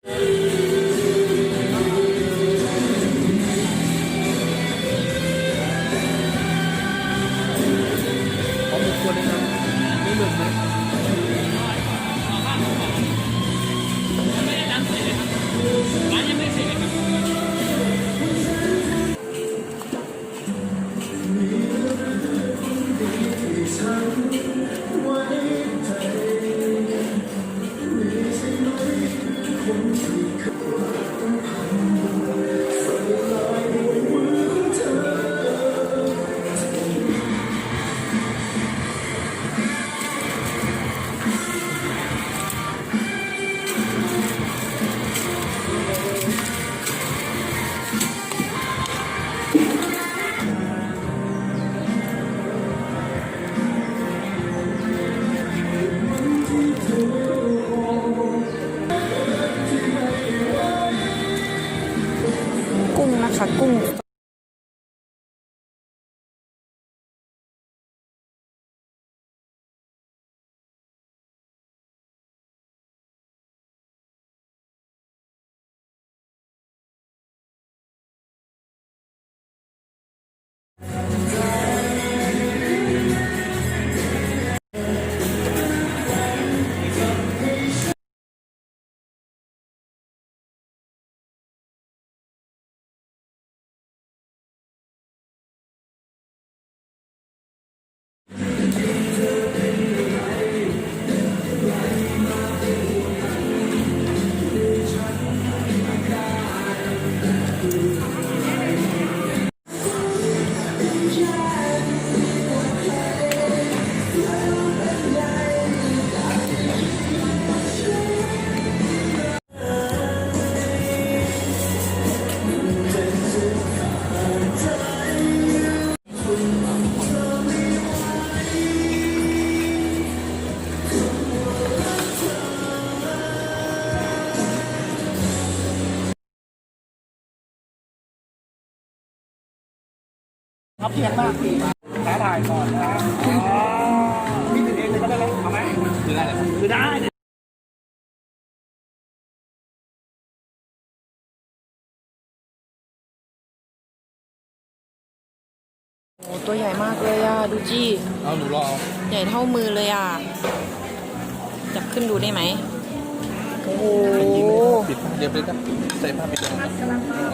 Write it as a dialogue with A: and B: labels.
A: เขาเป็นตัวเลยนะไม่เหมือนไหม
B: กุ้งนะคะกุ้ง
A: ครับเพียงมากท้าถ่ายก่อนนะพี่ถือเองเลยก็ได้ไหมเอาไหมถือได้เลยถือได้
B: โอ้ตัวใหญ่มากเลยอ่ะดูจี้
A: เอาหนูรอ
B: ใหญ่เท่ามือเลยอ่ะจับขึ้นดูได้ไหมโอ้โห
A: ปิดเรียบเลยครับใส่ผ้าปิดเลยครับ